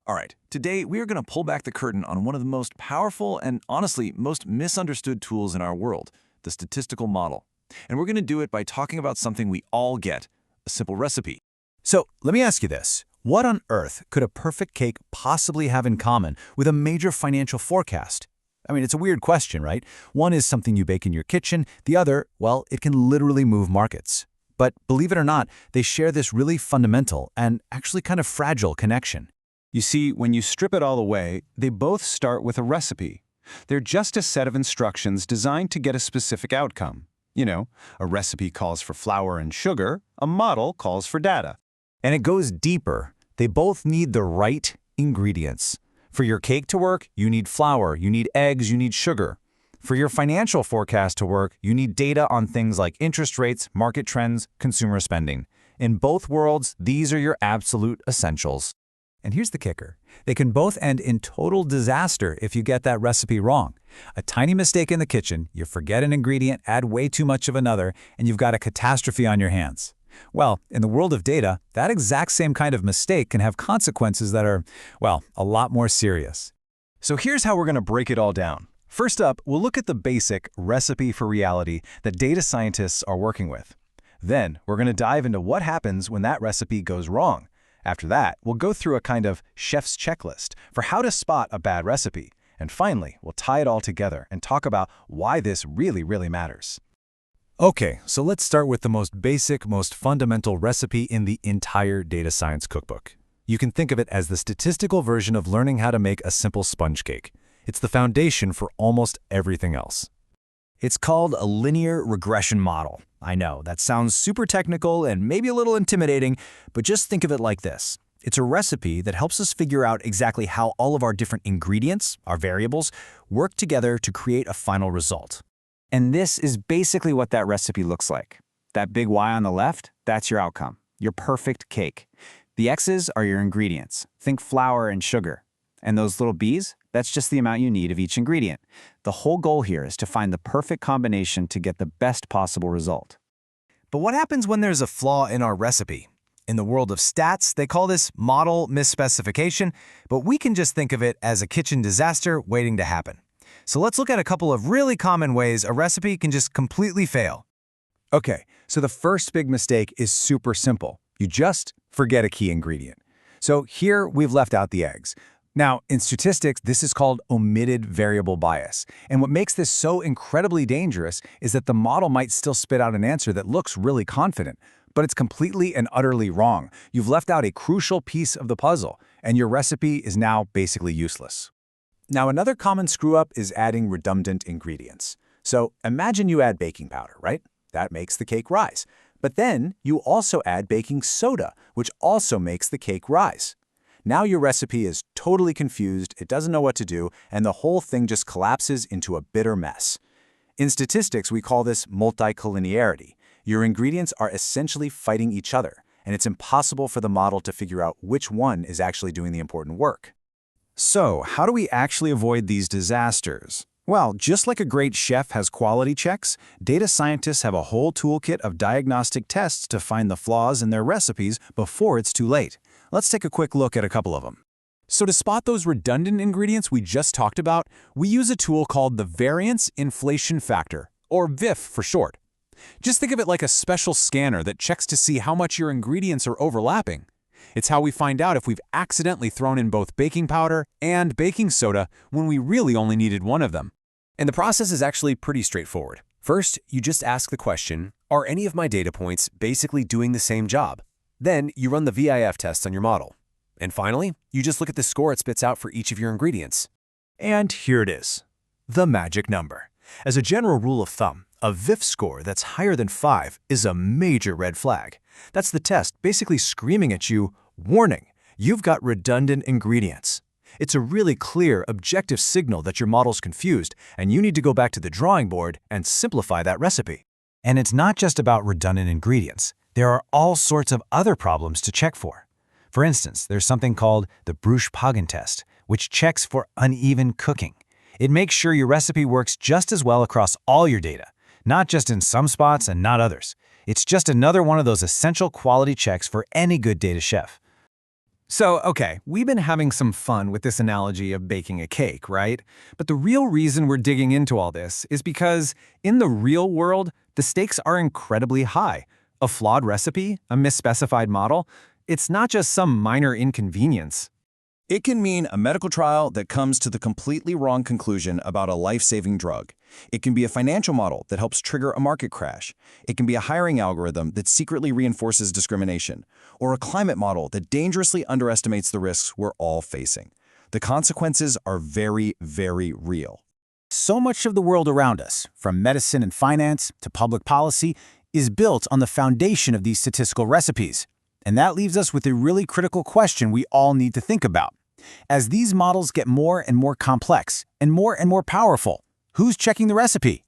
All right, today we are going to pull back the curtain on one of the most powerful and honestly most misunderstood tools in our world, the statistical model. And we're going to do it by talking about something we all get, a simple recipe. So let me ask you this. What on earth could a perfect cake possibly have in common with a major financial forecast? I mean, it's a weird question, right? One is something you bake in your kitchen. The other, well, it can literally move markets. But believe it or not, they share this really fundamental and actually kind of fragile connection. You see, when you strip it all away, they both start with a recipe. They're just a set of instructions designed to get a specific outcome. You know, a recipe calls for flour and sugar, a model calls for data. And it goes deeper. They both need the right ingredients. For your cake to work, you need flour, you need eggs, you need sugar. For your financial forecast to work, you need data on things like interest rates, market trends, consumer spending. In both worlds, these are your absolute essentials. And here's the kicker. They can both end in total disaster if you get that recipe wrong. A tiny mistake in the kitchen, you forget an ingredient, add way too much of another, and you've got a catastrophe on your hands. Well, in the world of data, that exact same kind of mistake can have consequences that are, well, a lot more serious. So here's how we're going to break it all down. First up, we'll look at the basic recipe for reality that data scientists are working with. Then, we're going to dive into what happens when that recipe goes wrong. After that, we'll go through a kind of chef's checklist for how to spot a bad recipe. And finally, we'll tie it all together and talk about why this really matters. Okay, so let's start with the most basic, most fundamental recipe in the entire data science cookbook. You can think of it as the statistical version of learning how to make a simple sponge cake. It's the foundation for almost everything else. It's called a linear regression model. I know, that sounds super technical and maybe a little intimidating, but just think of it like this. It's a recipe that helps us figure out exactly how all of our different ingredients, our variables, work together to create a final result. And this is basically what that recipe looks like. That big Y on the left, that's your outcome, your perfect cake. The X's are your ingredients. Think flour and sugar. And those little B's, that's just the amount you need of each ingredient. The whole goal here is to find the perfect combination to get the best possible result. But what happens when there's a flaw in our recipe? In the world of stats, they call this model misspecification, but we can just think of it as a kitchen disaster waiting to happen. So let's look at a couple of really common ways a recipe can just completely fail. Okay, so the first big mistake is super simple. You just forget a key ingredient. So here we've left out the eggs. Now, in statistics, this is called omitted variable bias. And what makes this so incredibly dangerous is that the model might still spit out an answer that looks really confident, but it's completely and utterly wrong. You've left out a crucial piece of the puzzle, and your recipe is now basically useless. Now, another common screw-up is adding redundant ingredients. So imagine you add baking powder, right? That makes the cake rise. But then you also add baking soda, which also makes the cake rise. Now your recipe is totally confused, it doesn't know what to do, and the whole thing just collapses into a bitter mess. In statistics, we call this multicollinearity. Your ingredients are essentially fighting each other, and it's impossible for the model to figure out which one is actually doing the important work. So, how do we actually avoid these disasters? Well, just like a great chef has quality checks, data scientists have a whole toolkit of diagnostic tests to find the flaws in their recipes before it's too late. Let's take a quick look at a couple of them. So to spot those redundant ingredients we just talked about, we use a tool called the Variance Inflation Factor, or VIF for short. Just think of it like a special scanner that checks to see how much your ingredients are overlapping. It's how we find out if we've accidentally thrown in both baking powder and baking soda when we really only needed one of them. And the process is actually pretty straightforward. First, you just ask the question, are any of my data points basically doing the same job? Then you run the VIF test on your model. And finally, you just look at the score it spits out for each of your ingredients. And here it is, the magic number. As a general rule of thumb, a VIF score that's higher than 5 is a major red flag. That's the test basically screaming at you, warning, you've got redundant ingredients. It's a really clear, objective signal that your model's confused, and you need to go back to the drawing board and simplify that recipe. And it's not just about redundant ingredients. There are all sorts of other problems to check for. For instance, there's something called the Bruch-Pagan test, which checks for uneven cooking. It makes sure your recipe works just as well across all your data, not just in some spots and not others. It's just another one of those essential quality checks for any good data chef. So, okay, we've been having some fun with this analogy of baking a cake, right? But the real reason we're digging into all this is because in the real world, the stakes are incredibly high. A flawed recipe, a misspecified model, it's not just some minor inconvenience. It can mean a medical trial that comes to the completely wrong conclusion about a life-saving drug. It can be a financial model that helps trigger a market crash. It can be a hiring algorithm that secretly reinforces discrimination, or a climate model that dangerously underestimates the risks we're all facing. The consequences are very, very real. So much of the world around us, from medicine and finance to public policy, is built on the foundation of these statistical recipes. And that leaves us with a really critical question we all need to think about. As these models get more and more complex and more powerful, who's checking the recipe?